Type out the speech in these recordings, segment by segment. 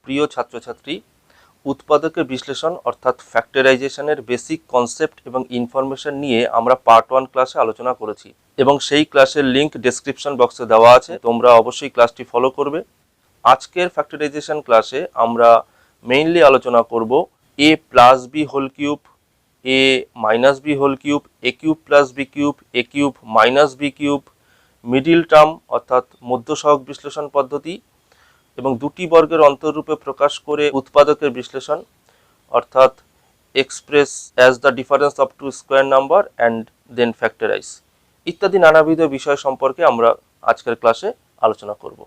প্রিয় ছাত্রছাত্রী, উৎপাদকের বিশ্লেষণ অর্থাৎ ফ্যাক্টরাইজেশনের বেসিক কনসেপ্ট এবং ইনফরমেশন নিয়ে আমরা পার্ট 1 ক্লাসে আলোচনা করেছি এবং সেই ক্লাসের লিংক ডেসক্রিপশন বক্সে দেওয়া আছে। তোমরা অবশ্যই ক্লাসটি ফলো করবে। আজকের ফ্যাক্টরাইজেশন ক্লাসে আমরা মেইনলি আলোচনা করব a plus b whole cube, a minus b whole cube, a cube plus b cube, a cube minus b cube, middle term অর্থাৎ মধ্য সহগ বিশ্লেষণ পদ্ধতি এবং দুটি বর্গের অন্তররূপে প্রকাশ করে উৎপাদকের বিশ্লেষণ অর্থাৎ express as the difference of two square number and then factorise ইত্যাদি নানাবিধ বিষয় সম্পর্কে আমরা আজকের ক্লাসে আলোচনা করব।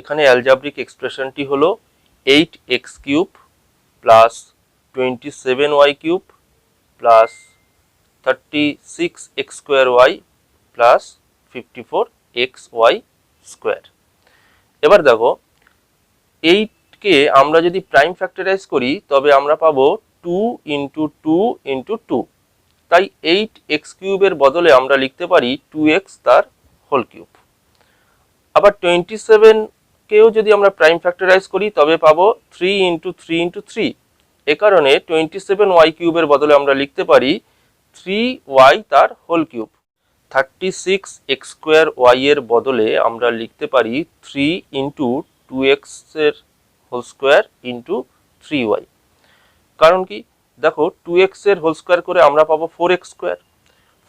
এখানে অ্যালজাব্রিক এক্সপ্রেশনটি হলো 8x cube plus 27y cube plus 36x square y plus 54xy square. এবার দেখো 8কে আমরা যদি প্রাইম ফ্যাক্টরাইজ করি তবে আমরা পাবো 2 ইন্টু 2 ইন্টু 2, তাই 8x কিউবের বদলে আমরা লিখতে পারি 2x তার হোল কিউব। আবার 27কেও যদি আমরা প্রাইম ফ্যাক্টরাইজ করি তবে পাবো 3 ইন্টু 3 ইন্টু 3, এ কারণে 27y কিউবের বদলে আমরা লিখতে পারি 3y তার whole cube. 36x square Y এর বদলে আমরা লিখতে পারি 3 ইন্টু 2x এর হোল স্কোয়ার ইন্টু 3y। কারণ কি, দেখো 2x এর হোল স্কোয়ার করে আমরা পাবো 4x স্কোয়ার,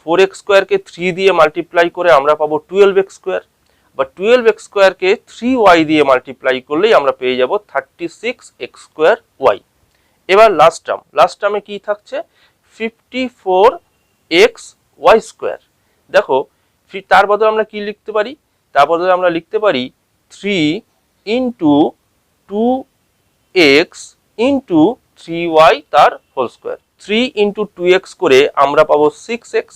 4x স্কোয়ারকে 3 দিয়ে মাল্টিপ্লাই করে আমরা পাবো 12x স্কোয়ার, বা 12x স্কোয়ারকে 3y দিয়ে মাল্টিপ্লাই করলেই আমরা পেয়ে যাব 36x স্কোয়ার ওয়াই। এবার লাস্ট টার্মে কি থাকছে 54x ওয়াই স্কোয়ার। দেখো তার বদলে আমরা কি লিখতে পারি, তার বদলে আমরা লিখতে পারি 3 ইন্টু 2x ইন্টু 3y তার হোল স্কোয়ার। 3 ইন্টু 2x করে আমরা পাবো 6x,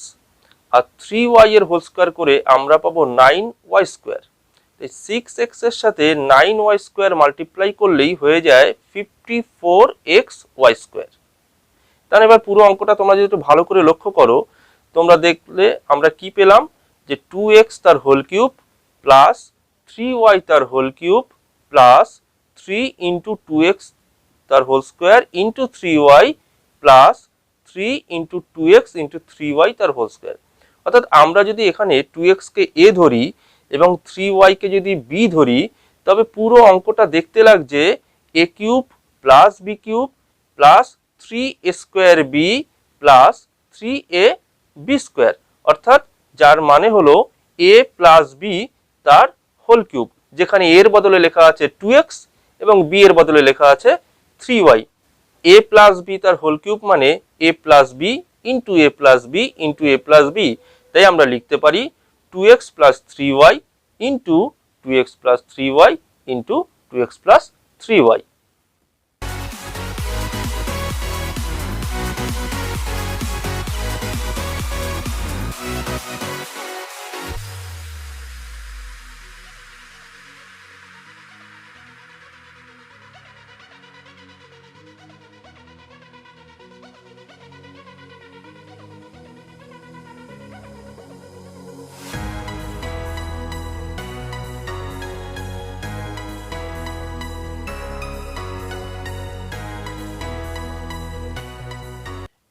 আর 3y এর হোল স্কোয়ার করে আমরা পাবো 9y স্কোয়ার। এই 6x এর সাথে 9y স্কোয়ার মাল্টিপ্লাই করলেই হয়ে যায় 54xy স্কোয়ার। তাহলে এবার পুরো অঙ্কটা তোমরা যদি একটু ভালো করে লক্ষ্য করো, তোমরা দেখলে আমরা কি পেলাম যে 2x তার হোল কিউব প্লাস 3y তার whole cube plus 3 into 2x তার whole square into 3y plus 3 into 2x into 3y তার হোল স্কোয়ার। অর্থাৎ আমরা যদি এখানে 2x কে a ধরি এবং 3y কে যদি b ধরি, তবে পুরো অঙ্কটা দেখতে লাগছে a cube plus b cube plus 3a square b plus 3ab square, অর্থাৎ যার মানে হলো a প্লাস b তার হোল কিউব, যেখানে a এর বদলে লেখা আছে 2x এবং b এর বদলে লেখা আছে 3y। a প্লাস b তার হোল কিউব মানে a plus b into a plus b into a plus b, তাই আমরা লিখতে পারি 2x plus 3y into 2x plus 3y into 2x plus 3y।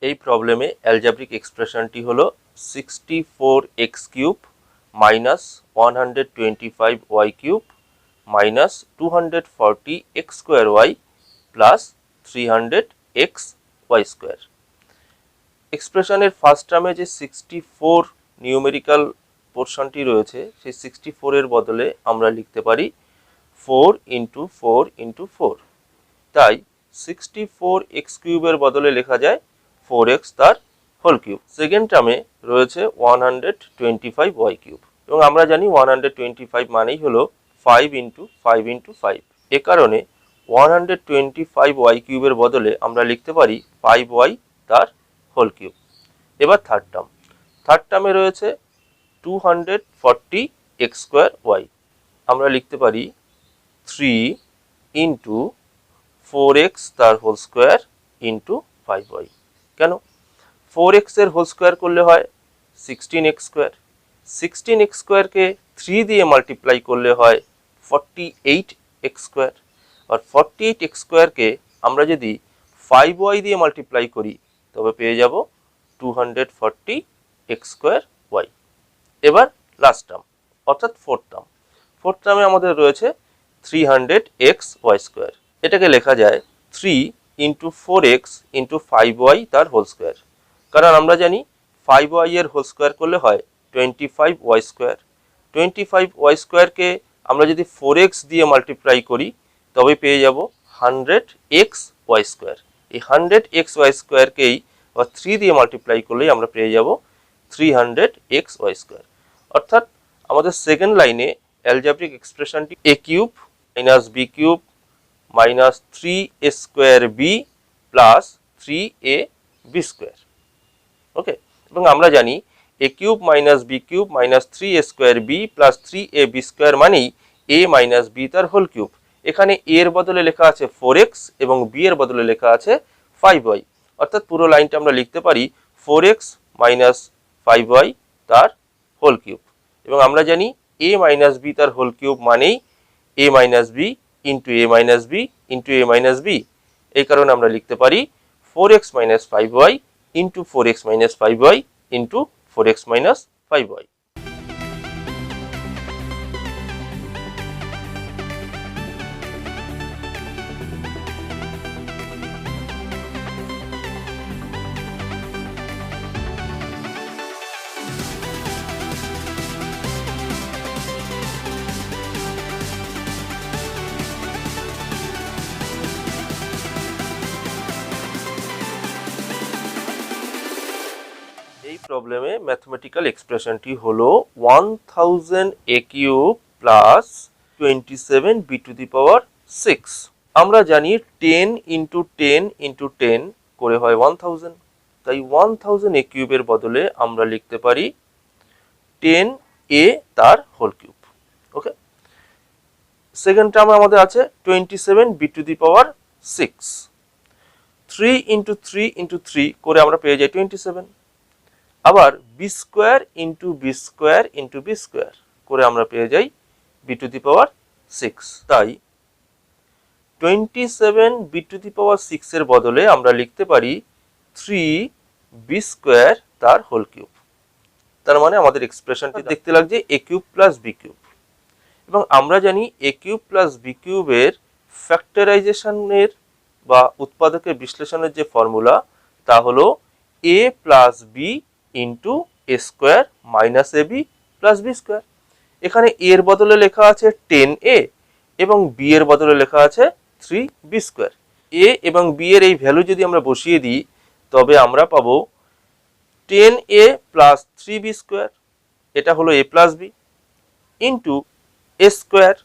এই প্রবলেমে অ্যালজেব্রিক এক্সপ্রেশনটি হলো 64x³ minus 125y³ minus 240x² plus 300xy²। এক্সপ্রেশনের ফার্স্ট টার্মে যে 64 নিউমেরিক্যাল পোর্শনটি রয়েছে সেই 64 এর বদলে আমরা লিখতে পারি 4 × 4 × 4। তাই 64x³ এর বদলে লেখা যায় 4x তার হোল কিউব। সেকেন্ড টার্মে রয়েছে 125y³ এবং আমরা জানি 125 মানেই হলো 5 × 5 × 5। এ কারণে 125y³ এর বদলে আমরা লিখতে পারি 5y তার হোল কিউব। এবার থার্ড টার্মে রয়েছে 240x²y। আমরা লিখতে পারি 3 × 4x তার হোল স্কোয়ার ইন্টু 5y। কেন? 4x এর হোল স্কোয়ার করলে হয় 16x², 16x² 3 দিয়ে মাল্টিপ্লাই করলে হয় 48x², আর 48x² আমরা যদি 5y দিয়ে মাল্টিপ্লাই করি তবে পেয়ে যাব 240x²y। এবার লাস্ট টার্ম অর্থাৎ ফোর্থ টার্মে আমাদের রয়েছে 300xy²। এটাকে লেখা যায় 3 × 4x × 5y তার হোল স্কোয়ার। কারণ আমরা জানি 5y এর হোল স্কোয়ার করলে হয় 25y², 25y² আমরা যদি 4x দিয়ে মাল্টিপ্লাই করি তবে পেয়ে যাব 100xy²। এই 100xy² বা 3 দিয়ে মাল্টিপ্লাই করলেই আমরা পেয়ে যাব 300xy²। অর্থাৎ আমাদের সেকেন্ড লাইনে অ্যালজেব্রিক এক্সপ্রেশনটি a³ - b³ minus 3a² b plus 3ab²। ওকে, এবং আমরা জানি a³ - b³ minus 3a² b plus 3ab² মানেই a - b তার হোল কিউব। এখানে a এর বদলে লেখা আছে 4x এবং b এর বদলে লেখা আছে 5y। অর্থাৎ পুরো লাইনটা আমরা লিখতে পারি 4x - 5y তার হোল কিউব। এবং আমরা জানি a - b তার হোল কিউব মানেই a - b into a - b into a - b। এই কারণে আমরা লিখতে পারি 4x - 5y into 4x - 5y into 4x - 5y। এই প্রবলেমে ম্যাথমেটিক্যাল এক্সপ্রেশনটি হলো 1000a³ প্লাস 27b⁶। আমরা জানি 10 × 10 × 10 করে হয় 1000। তাই 1000a³ এর বদলে আমরা লিখতে পারি 10a তার হোল কিউব। ওকে, সেকেন্ড টার্মে আমাদের আছে 27b⁶। 3 × 3 × 3 করে আমরা পেয়ে যাই 27। আবার b² × b² × b² করে আমরা পেয়ে যাই b⁶। তাই 27b⁶ এর বদলে আমরা লিখতে পারি 3b² তার হোল কিউব। তার মানে আমাদের এক্সপ্রেশনটি দেখতে লাগছে a³ + b³ এবং আমরা জানি a³ + b³ এর ফ্যাক্টরাইজেশনের বা উৎপাদকের বিশ্লেষণের যে ফর্মুলা তা হলো a + b into a² - ab + b²। এখানে a এর বদলে লেখা আছে 10a এবং b এর বদলে লেখা আছে 3b²। a এবং b এর এই ভ্যালু যদি আমরা বসিয়ে দিই তবে আমরা পাবো 10a + 3b², এটা হলো a + b ইন্টু a²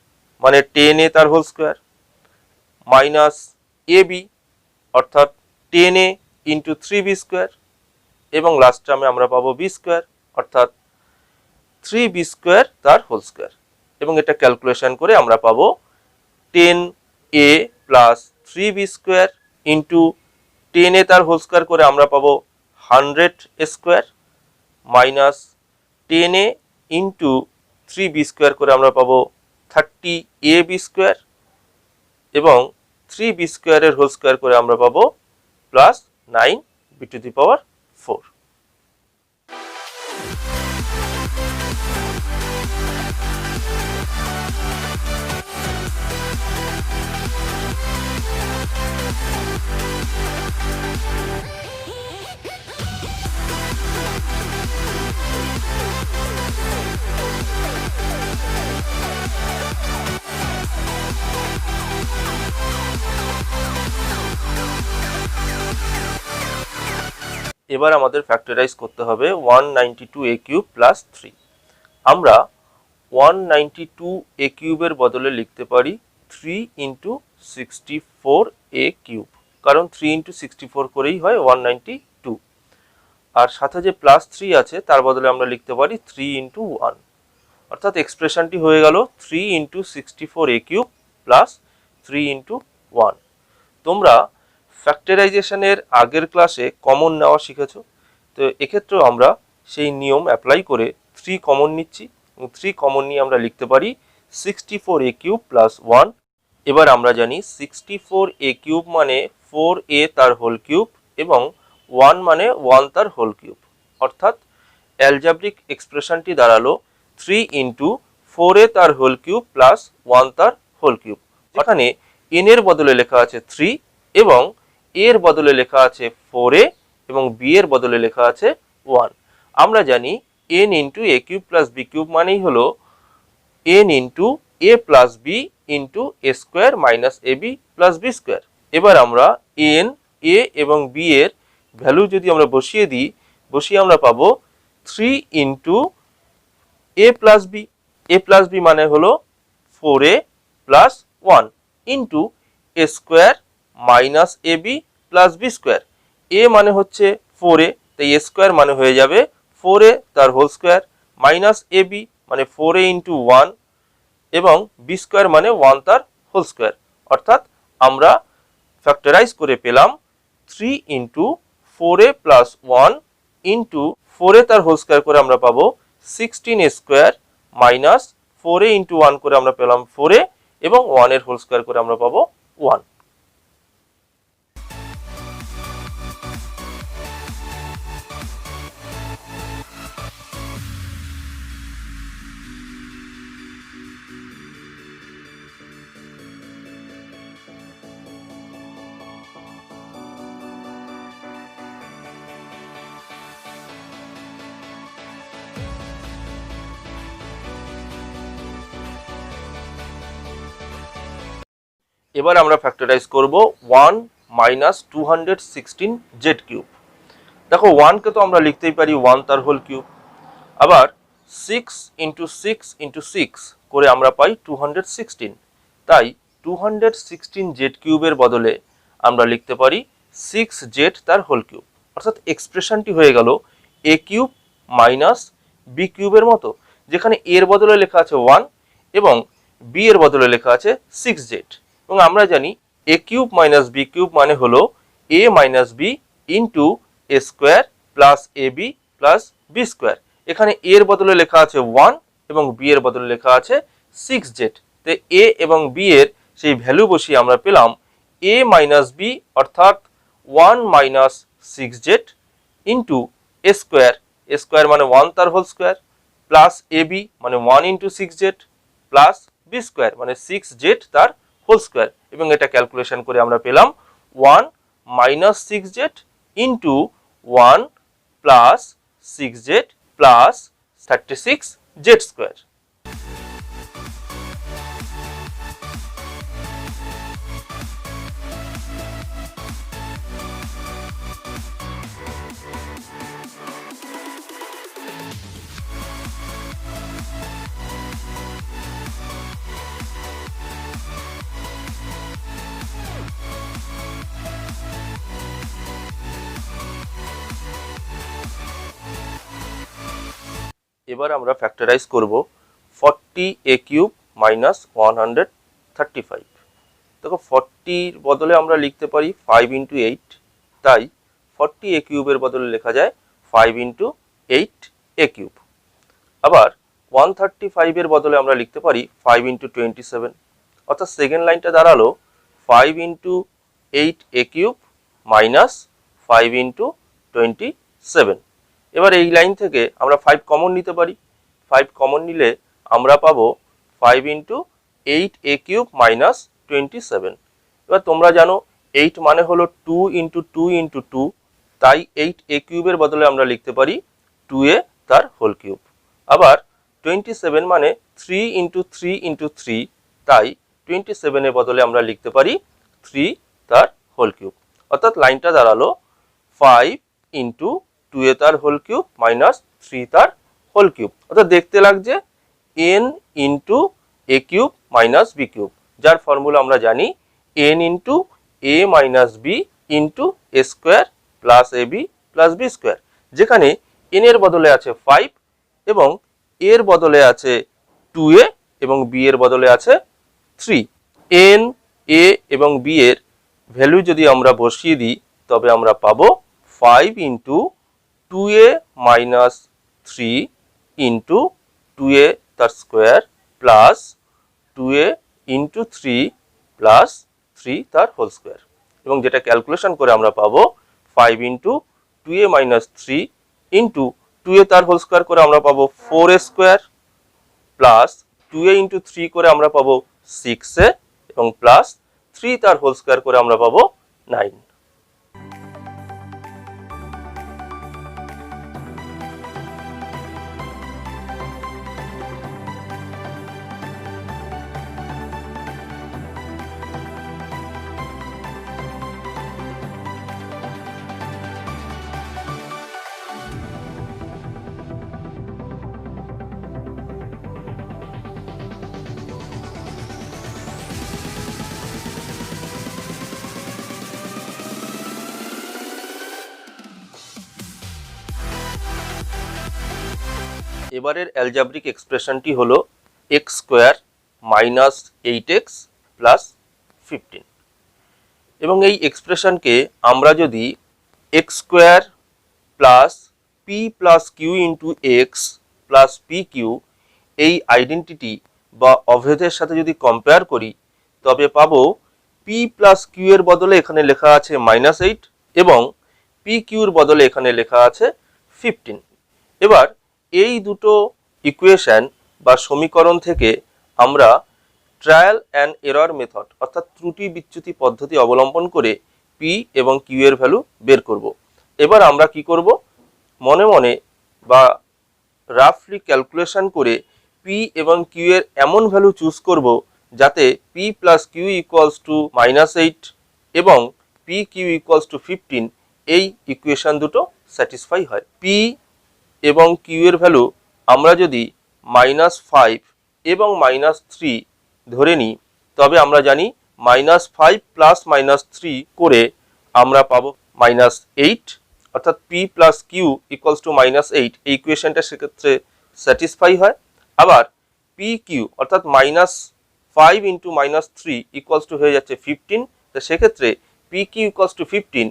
মানে 10a তার হোল স্কোয়ার মাইনাস ab অর্থাৎ 10a ইন্টু 3b² এবং লাস্ট টার্মে আমরা পাবো b² অর্থাৎ 3b² তার হোল স্কোয়ার। এবং এটা ক্যালকুলেশন করে আমরা পাবো 10a + 3b² ইন্টু 10a তার হোল স্কোয়ার করে আমরা পাবো 100a² minus 10a into 3b² করে আমরা পাবো 30ab² এবং 3b² এর হোল স্কোয়ার করে আমরা পাবো plus 9b²। B to the power 4। এবার আমাদের ফ্যাক্টরাইজ করতে হবে 192a কিউব প্লাস 3। আমরা 192a কিউবের বদলে লিখতে পারি 3 ইন্টু 64a কিউব, কারণ 3 ইন্টু 64 করেই হয় 192। আর সাথে যে প্লাস 3 আছে তার বদলে আমরা লিখতে পারি 3 ইন্টু 1, অর্থাৎ এক্সপ্রেশনটি হয়ে গেল 3 into 64a cube plus 3 into 1। তোমরা ফ্যাক্টরাইজেশনের আগের ক্লাসে কমন নেওয়া শিখেছো, তো এক্ষেত্রেও আমরা সেই নিয়ম অ্যাপ্লাই করে 3 কমন নিচ্ছি এবং 3 কমন নিয়ে আমরা লিখতে পারি 64a কিউব প্লাস 1। এবার আমরা জানি 64a কিউব মানে 4a তার হোল কিউব এবং 1 মানে 1 তার হোল কিউব, অর্থাৎ অ্যালজাব্রিক এক্সপ্রেশনটি দাঁড়ালো 3 ইন্টু 4a তার হোল কিউব প্লাস 1 তার হোল কিউব। এখানে n এর বদলে লেখা আছে 3 এবং a এর বদলে লেখা আছে 4a এবং b এর বদলে লেখা আছে 1। আমরা জানি n into a cube plus b cube মানেই হলো n into a plus b into a square minus ab plus b square. এবার আমরা n, a এবং b এর ভ্যালু যদি আমরা বসিয়ে দিই, আমরা পাবো 3 into a plus b। a plus b মানে হলো 4a plus 1 into a square minus ab plus b square. a মানে হচ্ছে 4a, তাই a স্কোয়ার মানে হয়ে যাবে 4a তার হোল স্কোয়ার মাইনাস ab মানে 4a ইন্টু 1 এবং b স্কোয়ার মানে 1 তার হোল স্কোয়ার। অর্থাৎ আমরা ফ্যাক্টরাইজ করে পেলাম 3 into 4a plus 1 into 4a তার হোল স্কোয়ার করে আমরা পাবো 16a square minus 4a into 1 করে আমরা পেলাম 4a এবং 1 এর হোল স্কোয়ার করে আমরা পাবো 1। এবার আমরা ফ্যাক্টরাইজ করব 1 মাইনাস 216 জেড কিউব। দেখো 1 কে তো আমরা লিখতেই পারি 1 তার হোল কিউব, আবার 6 ইন্টু 6 ইন্টু 6 করে আমরা পাই 216, তাই 216 জেড কিউবের বদলে আমরা লিখতে পারি 6 জেড তার হোল কিউব, অর্থাৎ এক্সপ্রেশনটি হয়ে গেল a কিউব মাইনাস b কিউবের মতো, যেখানে a এর বদলে লেখা আছে 1 এবং b এর বদলে লেখা আছে 6 জেড। এবং আমরা জানি a cube minus b cube মানে হলো a minus b into a square plus ab plus b square. এখানে a এর বদলে লেখা আছে 1 এবং b এর বদলে লেখা আছে 6 জেড, তো a এবং b এর সেই ভ্যালু বসিয়ে আমরা পেলাম a মাইনাস b অর্থাৎ 1 minus 6 Z into a square মানে 1 তার হোল স্কোয়ার প্লাস ab মানে 1 into 6 Z plus b square মানে 6 জেড তার হোল স্কোয়ার। এবং এটা ক্যালকুলেশন করে আমরা পেলাম 1 minus 6 Z into 1 plus 6 Z plus 36 Z square. এবার আমরা ফ্যাক্টরাইজ করব 40a কিউব মাইনাস 135। দেখো 40 এর বদলে আমরা লিখতে পারি 5 ইন্টু 8, তাই 40a কিউবের বদলে লেখা যায় 5 ইন্টু 8a কিউব। আবার 135 এর বদলে আমরা লিখতে পারি 5 ইন্টু 27, অর্থাৎ সেকেন্ড লাইনটা দাঁড়ালো 5 into 8a cube minus 5 into 27। এবার এই লাইন থেকে আমরা 5 কমন নিতে পারি। 5 কমন নিলে আমরা পাবো 5 ইন্টু 8a³ মাইনাস 27। এবার তোমরা জানো 8 মানে হলো 2 ইন্টু 2 ইন্টু 2, তাই 8a³ এর বদলে আমরা লিখতে পারি 2a তার হোল কিউব। আবার 27 মানে 3 ইন্টু 3 ইন্টু 3, তাই 27 এর বদলে আমরা লিখতে পারি 3 তার হোল কিউব। অর্থাৎ লাইনটা দাঁড়ালো 5 ইন্টু 2a তার হোল কিউব মাইনাস 3 তার হোল কিউব। অর্থাৎ দেখতে লাগছে n into a cube minus b cube, যার ফর্মুলা আমরা জানি n into a minus b into a square plus ab plus b square, যেখানে n এর বদলে আছে 5 এবং a এর বদলে আছে 2a এবং b এর বদলে আছে 3। n, a এবং b এর ভ্যালু যদি আমরা বসিয়ে দিই তবে আমরা পাবো 5 into 2a minus 3 into 2a তার square plus 2a into 3 plus 3 তার হোল স্কোয়ার, এবং যেটা ক্যালকুলেশন করে আমরা পাবো 5 into 2a minus 3 into 2a তার হোল স্কোয়ার করে আমরা পাবো 4a square plus 2a into 3 করে আমরা পাবো 6a এবং প্লাস 3 তার হোল স্কোয়ার করে আমরা পাবো 9। এবারের অ্যালজাব্রিক এক্সপ্রেশনটি হলো x square minus 8x plus 15, এবং এই এক্সপ্রেশনকে আমরা যদি x square plus p plus q into x plus p q এই আইডেন্টিটি বা অভেদের সাথে যদি কম্পেয়ার করি তবে পাবো p প্লাস কিউ এর বদলে এখানে লেখা আছে -8 এবং পি কিউর বদলে এখানে লেখা আছে 15। এবার এই দুটো ইকুয়েশন বা সমীকরণ থেকে আমরা ট্রায়াল অ্যান্ড এরর মেথড অর্থাৎ ত্রুটি বিচ্যুতি পদ্ধতি অবলম্বন করে পি এবং কিউ এর ভ্যালু বের করব। এবার আমরা কি করব, মনে মনে বা রাফলি ক্যালকুলেশন করে পি এবং কিউ এর এমন ভ্যালু চুজ করব যাতে p plus q equals to -8 এবং পি কিউ ইকুয়ালস টু 15 এই ইকুয়েশন দুটো স্যাটিসফাই হয়। পি এবং কিউ এর ভ্যালু আমরা যদি -5 এবং -3 ধরে নিই তবে আমরা জানি -5 প্লাস -3 করে আমরা পাবো -8, অর্থাৎ p plus q equals to -8 এই ইকুয়েশনটা সেক্ষেত্রে স্যাটিসফাই হয়। আবার পি কিউ অর্থাৎ -5 ইন্টু -3 ইকুয়ালস টু হয়ে যাচ্ছে 15, তো সেক্ষেত্রে পি কিউ ইকুয়ালস টু 15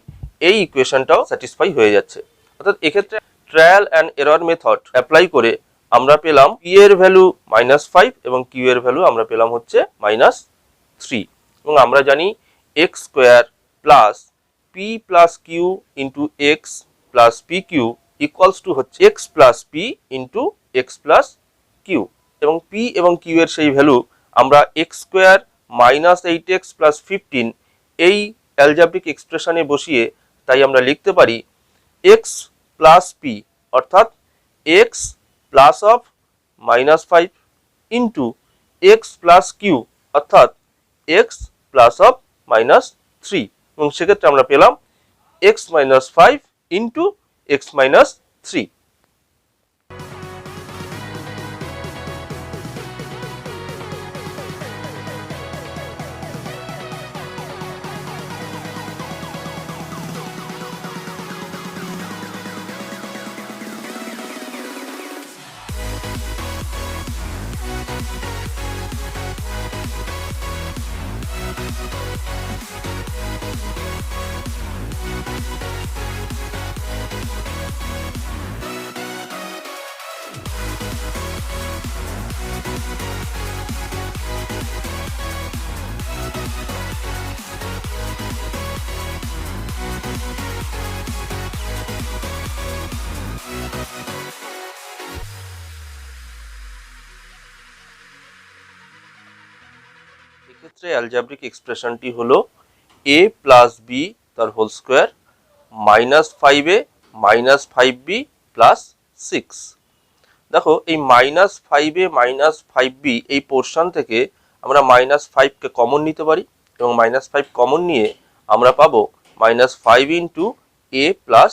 এই ইকুয়েশনটাও স্যাটিসফাই হয়ে যাচ্ছে। অর্থাৎ এক্ষেত্রে trial and error method apply করে আমরা পেলাম p এর ভ্যালু -5 এবং q এর ভ্যালু আমরা পেলাম হচ্ছে -3, এবং আমরা জানি x square plus p plus q into x plus p q equals to হচ্ছে x plus p into x plus q, এবং p এবং q এর সেই ভ্যালু আমরা x স্কোয়ার -8x প্লাস 15 এই অ্যালজাব্রিক এক্সপ্রেশনে বসিয়ে তাই আমরা লিখতে পারি x প্লাস p অর্থাৎ x plus of -5 into x plus q অর্থাৎ x প্লাস অফ -3, এবং সেক্ষেত্রে আমরা পেলাম x - 5 ইন্টু x - 3। এক্ষেত্রে অ্যালজেব্রিক এক্সপ্রেশনটি হলো a প্লাস বি তার whole square -5a -5b plus 6। দেখো এই -5a -5b এই পোর্শন থেকে আমরা -5কে কমন নিতে পারি এবং -5 কমন নিয়ে আমরা পাবো -5 ইন্টু a প্লাস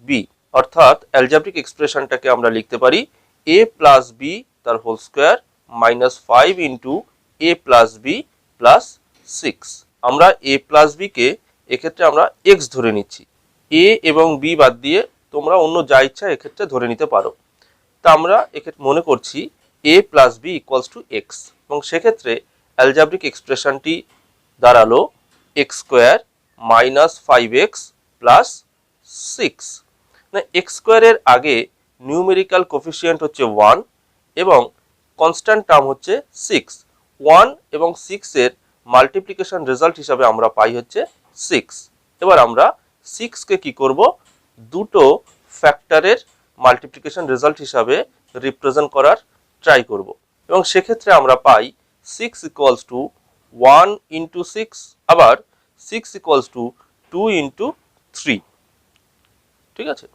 বি, অর্থাৎ অ্যালজেব্রিক এক্সপ্রেশনটাকে আমরা লিখতে পারি a প্লাস বি তার whole square -5 into a plus b plus 6। আমরা a প্লাস বি কে এক্ষেত্রে আমরা x ধরে নিচ্ছি, a এবং b বাদ দিয়ে তোমরা অন্য যা ইচ্ছা এক্ষেত্রে ধরে নিতে পারো। তা আমরা এক্ষেত্রে মনে করছি a plus b equals to x, এবং সেক্ষেত্রে অ্যালজেব্রিক এক্সপ্রেশনটি দাঁড়ালো এক্স স্কোয়ার -5x প্লাস 6। না এক্স স্কোয়ারের আগে নিউমেরিক্যাল কোফিসিয়েন্ট হচ্ছে 1 এবং কনস্ট্যান্ট টার্ম হচ্ছে 6। 1 এবং 6 এর মাল্টিপ্লিকেশন রেজাল্ট হিসাবে আমরা পাই হচ্ছে 6। এবার আমরা 6 কে কি করব, দুটো ফ্যাক্টরের মাল্টিপ্লিকেশন রেজাল্ট হিসাবে রিপ্রেজেন্ট করার ট্রাই করব, এবং সেক্ষেত্রে আমরা পাই 6 ইকুয়ালস টু 1 ইন্টু 6, আবার 6 ইকুয়ালস টু 2 ইন্টু 3। ঠিক আছে,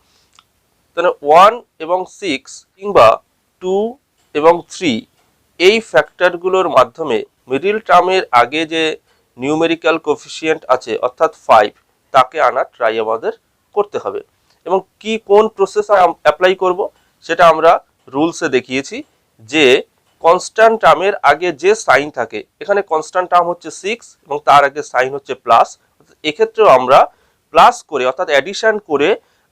তাহলে 1 এবং 6 কিংবা 2 এবং 3 এই ফ্যাক্টরগুলোর মাধ্যমে মিডল টার্মের আগে যে নিউমেরিক্যাল কোফিসিয়েন্ট আছে অর্থাৎ 5 তাকে আনার ট্রাই আমাদের করতে হবে। এবং কি কোন প্রসেস অ্যাপ্লাই করব সেটা আমরা রুলসে দেখিয়েছি যে কনস্ট্যান্ট টার্মের আগে যে সাইন থাকে, এখানে কনস্ট্যান্ট টার্ম হচ্ছে 6 এবং তার আগে সাইন হচ্ছে প্লাস, এক্ষেত্রেও আমরা প্লাস করে অর্থাৎ অ্যাডিশন করে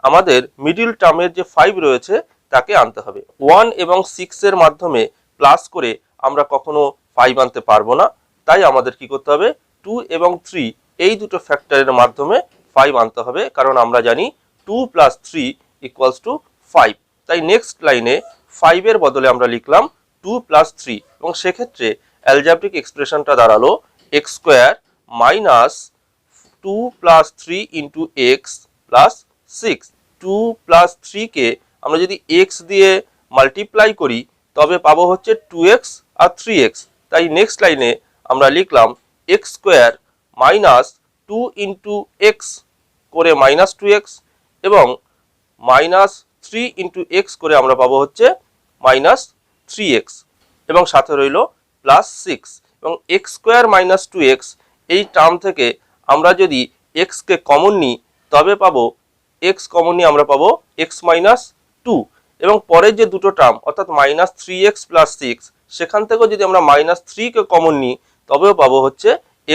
আমাদের মিডল টার্মের যে 5 রয়েছে তাকে আনতে হবে। 1 এবং 6 এর মাধ্যমে প্লাস করে আমরা কখনো 5 আনতে পারবো না, তাই আমাদের কি করতে হবে 2 এবং 3 এই দুটো ফ্যাক্টরের মাধ্যমে 5 আনতে হবে, কারণ আমরা জানি 2 প্লাস 3 ইকুয়ালস টু 5। তাই নেক্সট লাইনে 5 এর বদলে আমরা লিখলাম 2 প্লাস 3, এবং সেক্ষেত্রে অ্যালজেব্রিক এক্সপ্রেশনটা দাঁড়ালো x square minus 2 plus 3 into x plus 6। 2 plus 3 কে আমরা যদি x দিয়ে মাল্টিপ্লাই করি তবে পাবো হচ্ছে 2x আর 3x। তাই নেক্সট লাইনে আমরা লিখলাম x square minus 2 into x করে মাইনাস 2x এবং মাইনাস 3 ইন্টু এক্স করে আমরা পাবো হচ্ছে মাইনাস 3x, এবং সাথে রইল প্লাস 6। এবং এক্স স্কোয়ার মাইনাস 2x এই টার্ম থেকে আমরা যদি x কে কমন নিই তবে পাবো x কমন নিয়ে আমরা পাবো x মাইনাস 2, এবং পরের যে দুটো টার্ম অর্থাৎ মাইনাস 3x প্লাস 6 সেখান থেকেও যদি আমরা মাইনাস 3 কে কমন নিই তবেও পাবো হচ্ছে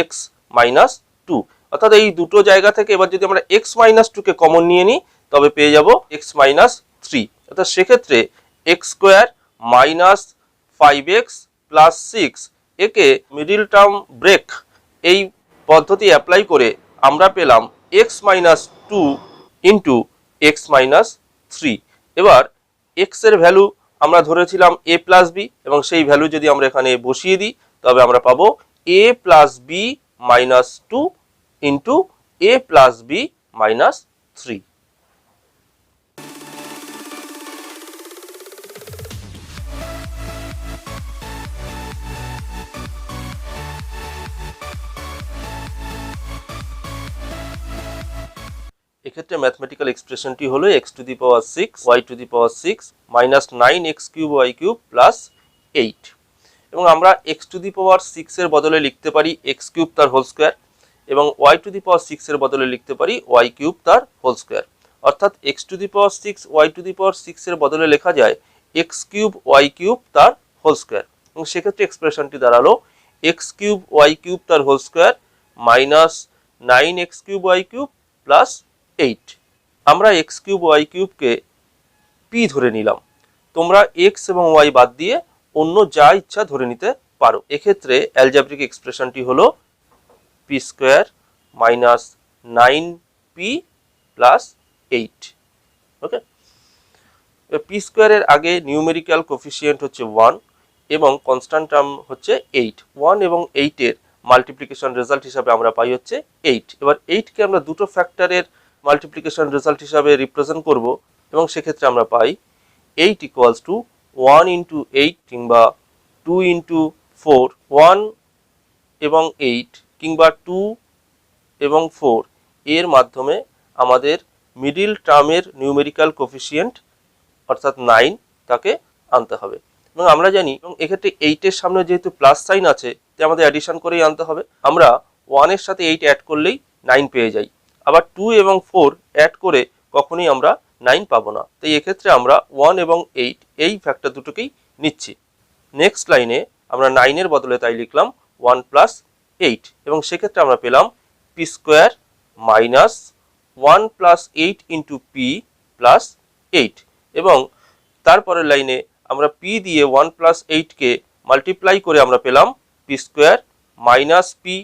x মাইনাস 2। অর্থাৎ এই দুটো জায়গা থেকে এবার যদি আমরা x মাইনাস 2 কে কমন নিয়ে নিই তবে পেয়ে যাব x মাইনাস 3। অর্থাৎ সেক্ষেত্রে x square minus 5x plus 6 একে মিডল টার্ম ব্রেক এই পদ্ধতি অ্যাপ্লাই করে আমরা পেলাম x minus 2 into x minus 3। এবার x এর ভ্যালু আমরা ধরেছিলাম a প্লাস বি, এবং সেই ভ্যালু যদি আমরা এখানে বসিয়ে দিই তবে আমরা পাবো a plus b minus 2 into a plus b minus 3। এক্ষেত্রে ম্যাথমেটিক্যাল এক্সপ্রেশনটি হলো x to the power 6 y to the power 6 minus 9x cube y cube plus 8, এবং আমরা x টু দি পাওয়ার 6 এর বদলে লিখতে পারি x কিউব তার হোল স্কোয়ার, এবং y টু দি পাওয়ার 6 এর বদলে লিখতে পারি y কিউব তার হোল স্কোয়ার। অর্থাৎ x to the power 6 y to the power 6 এর বদলে লেখা যায় x কিউব y কিউব তার হোল স্কোয়ার, এবং সেক্ষেত্রে এক্সপ্রেশনটি দাঁড়ালো x কিউব y কিউব তার whole square minus 9x cube y cube plus 8। আমরা x কিউব y কিউবকে p ধরে নিলাম, তোমরা x এবং y বাদ দিয়ে অন্য যা ইচ্ছা ধরে নিতে পারো। এক্ষেত্রে অ্যালজেব্রিক এক্সপ্রেশনটি হলো p square minus 9p plus 8। ওকে, p স্কোয়ারের আগে নিউমেরিক্যাল কোফিসিয়েন্ট হচ্ছে 1 এবং কনস্ট্যান্ট টার্ম হচ্ছে 8। 1 এবং 8 এর মাল্টিপ্লিকেশন রেজাল্ট হিসাবে আমরা পাই হচ্ছে 8। এবার 8 কে আমরা দুটো ফ্যাক্টরের মাল্টিপ্লিকেশন রেজাল্ট হিসাবে রিপ্রেজেন্ট করব, এবং সেক্ষেত্রে আমরা পাই 8 ইকুয়ালস টু 1 ইন্টু 8 কিংবা 2 ইন্টু 4। 1 এবং 8 কিংবা 2 এবং 4 এর মাধ্যমে আমাদের মিডিল টার্মের নিউমেরিক্যাল কোফিসিয়েন্ট অর্থাৎ 9 তাকে আনতে হবে। এবং আমরা জানি, এবং এক্ষেত্রে 8 এর সামনে যেহেতু প্লাস সাইন আছে তাই আমাদের অ্যাডিশন করেই আনতে হবে। আমরা 1 এর সাথে 8 অ্যাড করলেই 9 পেয়ে যাই। আবার 2 এবং 4 অ্যাড করে কখনোই আমরা 9 পাবো না। তাই এক্ষেত্রে আমরা 1 এবং 8 এই ফ্যাক্টর দুটোকেই নিচ্ছি। নেক্সট লাইনে আমরা 9 এর বদলে তাই লিখলাম 1 প্লাস 8, এবং সেক্ষেত্রে আমরা পেলাম P square minus 1 plus 8 into P plus 8, এবং তারপরের লাইনে আমরা পি দিয়ে 1 প্লাস 8কে মাল্টিপ্লাই করে আমরা পেলাম P square minus P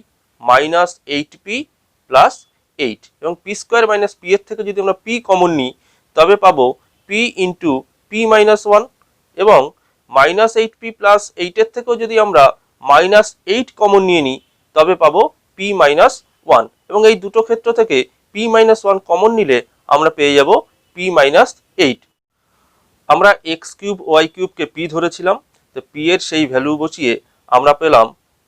minus 8p plus 8, এবং পি স্কোয়ার মাইনাস পি এর থেকে যদি আমরা পি কমন নিই তবে পাবো পি ইন্টু পি মাইনাস 1, এবং মাইনাস 8p প্লাস 8 এর থেকেও যদি আমরা মাইনাস 8 কমন নিয়ে নিই তবে পাবো পি মাইনাস 1, এবং এই দুটো ক্ষেত্র থেকে পি মাইনাস 1 কমন নিলে আমরা পেয়ে যাব পি মাইনাস 8। আমরা এক্স কিউব ওয়াই কিউবকে পি ধরেছিলাম, তো পি এর সেই ভ্যালু বসিয়ে আমরা পেলাম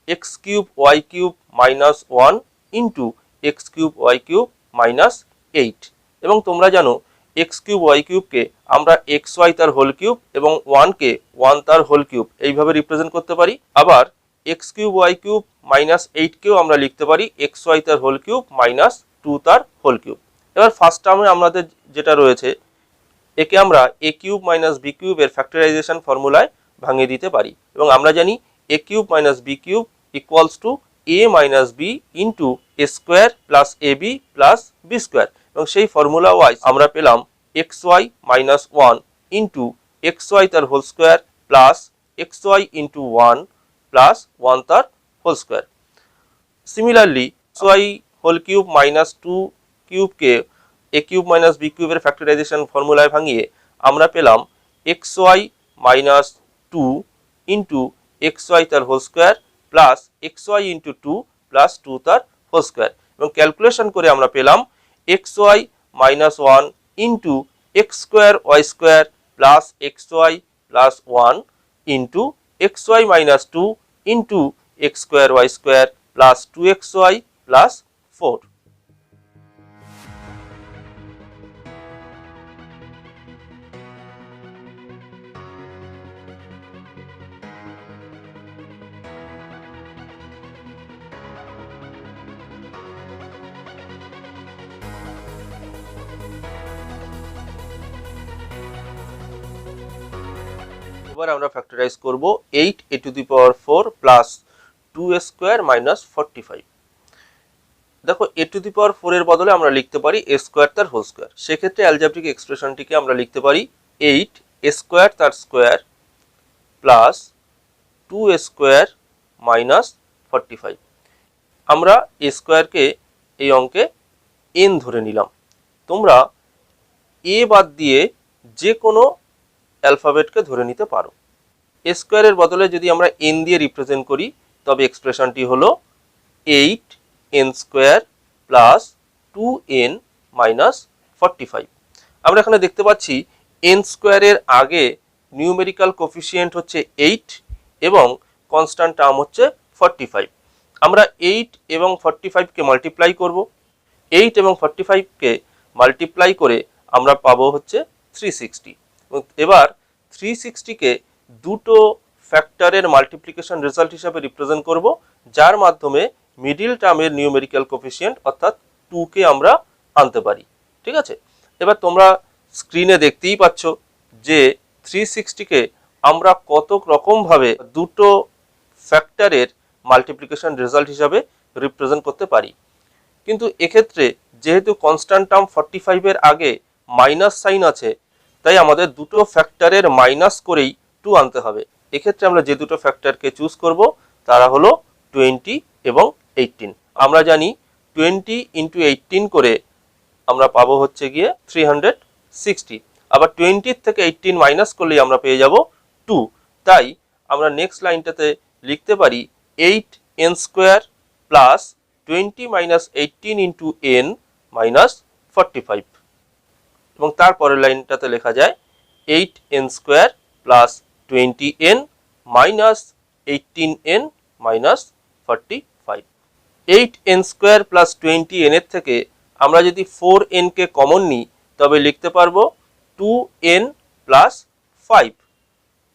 x cube Y cube minus 1 into x cube Y cube minus 8, এবং তোমরা জানো এক্স কিউব ওয়াই কিউবকে আমরা এক্স ওয়াই তার হোল কিউব এবং 1কে 1 তার হোল কিউব এইভাবে রিপ্রেজেন্ট করতে পারি। আবার X cube Y cube minus 8কেও আমরা লিখতে পারি এক্স ওয়াই তার হোল কিউব মাইনাস 2 তার হোল কিউব। এবার ফার্স্ট টার্মে আমাদের যেটা রয়েছে একে আমরা এ কিউব মাইনাস বি কিউবের ফ্যাক্টরাইজেশন ফর্মুলায় ভাঙিয়ে দিতে পারি, এবং আমরা জানি a cube minus b cube equals to a minus b into a square plus a b plus b square, এবং সেই ফর্মুলা ওয়াইজ আমরা পেলাম x y minus 1 into x Y তার whole square plus x y into 1 plus 1 তার whole square. Similarly x y whole cube minus 2 কিউবকে এ cube minus b কিউবের factorization ফর্মুলায় ভাঙিয়ে আমরা পেলাম x y minus 2 into x Y তার whole square plus x y into 2 plus 2 তার whole square, এবং calculation করে আমরা পেলাম x y minus 1 into x square y square plus x y plus 1 into x y minus 2 into x square y square plus 2xy plus 4। এবার আমরা factorize করব 8a to the power 4 plus 2a square minus 45। দেখো a two the power 4 এর বদলে আমরা লিখতে পারি a square তার হোল স্কোয়ার। সেক্ষেত্রে অ্যালজেব্রিক এক্সপ্রেশনটিকে আমরা লিখতে পারি 8a স্কোয়ার তার square plus 2a square minus 45। আমরা a স্কোয়ারকে এই অঙ্কে n ধরে নিলাম। তোমরা a বাদ দিয়ে যে কোনো অ্যালফাবেটকে ধরে নিতে পারো। a স্কোয়ারের বদলে যদি আমরা n দিয়ে রিপ্রেজেন্ট করি তবে এক্সপ্রেশনটি হলো 8n square plus 2n minus 45। আমরা এখানে দেখতে পাচ্ছি n স্কোয়ারের আগে নিউমেরিক্যাল কোফিসিয়েন্ট হচ্ছে 8 এবং কনস্ট্যান্ট টার্ম হচ্ছে 45। আমরা 8 এবং 45কে মাল্টিপ্লাই করব। 8 এবং 45কে মাল্টিপ্লাই করে আমরা পাবো হচ্ছে 360। এবার 360কে দুটো ফ্যাক্টরের মাল্টিপ্লিকেশন রেজাল্ট হিসাবে রিপ্রেজেন্ট করব, যার মাধ্যমে মিডিল টার্মের নিউমেরিক্যাল কোফিসিয়েন্ট অর্থাৎ 2কে আমরা আনতে পারি। ঠিক আছে, এবার তোমরা স্ক্রিনে দেখতেই পাচ্ছ যে 360কে আমরা কত রকমভাবে দুটো ফ্যাক্টরের মাল্টিপ্লিকেশন রেজাল্ট হিসাবে রিপ্রেজেন্ট করতে পারি। কিন্তু এক্ষেত্রে যেহেতু কনস্ট্যান্ট টার্ম 45 এর আগে মাইনাস সাইন আছে, তাই আমাদের দুটো ফ্যাক্টরের মাইনাস করেই 2 আনতে হবে। এক্ষেত্রে আমরা যে দুটো ফ্যাক্টরকে চুজ করব তারা হলো 20 এবং 18। আমরা জানি 20 ইন্টু 18 করে আমরা পাবো হচ্ছে গিয়ে 360। আবার 20 থেকে 18 মাইনাস করলেই আমরা পেয়ে যাব 2। তাই আমরা নেক্সট লাইনটাতে লিখতে পারি 8n square plus 20 minus 18 into n minus 45, এবং তারপরের লাইনটাতে লেখা যায় 8n square plus 20n minus 18n minus 45। 8n square plus 20n এর থেকে আমরা যদি 4n কে কমন নিই তবে লিখতে পারবো 2n প্লাস 5।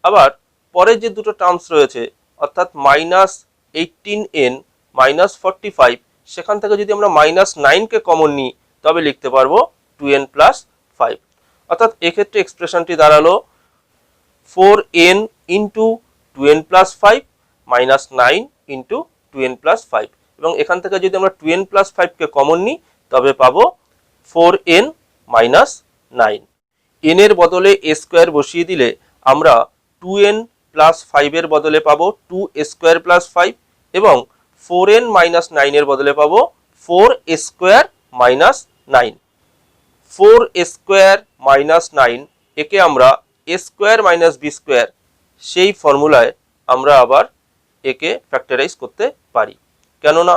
আবার পরের যে দুটো টার্মস রয়েছে অর্থাৎ -18n -45, সেখান থেকে যদি আমরা -9 কে কমন নিই তবে লিখতে পারবো 2n প্লাস 5। অর্থাৎ এক্ষেত্রে এক্সপ্রেশনটি দাঁড়ালো 4n into 2n plus 5 minus 9 into 2n plus 5, এবং এখান থেকে যদি আমরা 2n প্লাস 5 কে কমন নিই তবে পাবো 4n মাইনাস 9। n এর বদলে a স্কোয়ার বসিয়ে দিলে আমরা 2n প্লাস 5 এর বদলে পাবো 2a স্কোয়ার প্লাস 5, এবং 4n মাইনাস 9 এর বদলে পাবো 4a square minus 9। 4a square minus 9 একে আমরা a square minus b square সেই ফর্মুলায় আমরা আবার একে ফ্যাক্টরাইজ করতে পারি, কেননা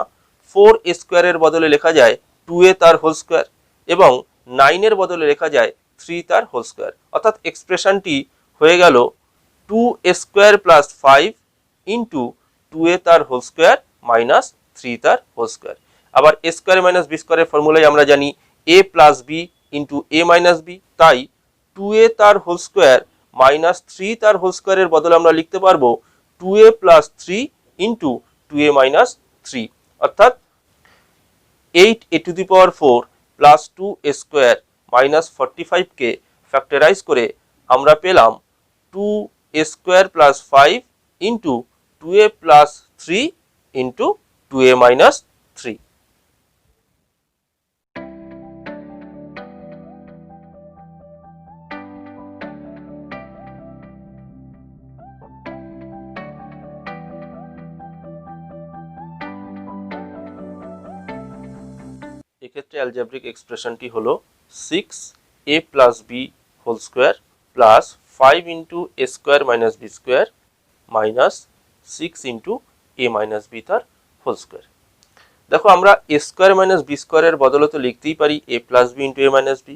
4a স্কোয়ারের বদলে লেখা যায় 2a তার হোল স্কোয়ার এবং 9 এর বদলে লেখা যায় 3 তার হোল স্কোয়ার। অর্থাৎ এক্সপ্রেশনটি হয়ে গেল 2a square plus 5 into 2a তার হোল স্কোয়ার মাইনাস 3 তার হোল স্কোয়ার। আবার a স্কোয়ার মাইনাস b স্কোয়ারের ফর্মুলায় আমরা জানি a plus b into a minus b, তাই 2a তার হোল স্কোয়ার মাইনাস 3 তার হোল স্কোয়ারের বদলে আমরা লিখতে পারবো 2a plus 3 into 2a minus 3, অর্থাৎ 8a to the power 4 plus 2a square minus 45 কে ফ্যাক্টরাইজ করে আমরা পেলাম 2a square plus 5 into 2a plus 3 into 2a minus 3। এক্ষেত্রে অ্যালজেব্রিক এক্সপ্রেশনটি হলো 6a plus b whole square plus 5 into a square minus b square minus 6 into a minus b তার whole square. দেখো আমরা a স্কোয়ার মাইনাস b স্কোয়ারের বদলে তো লিখতেই পারি a plus b into a minus b,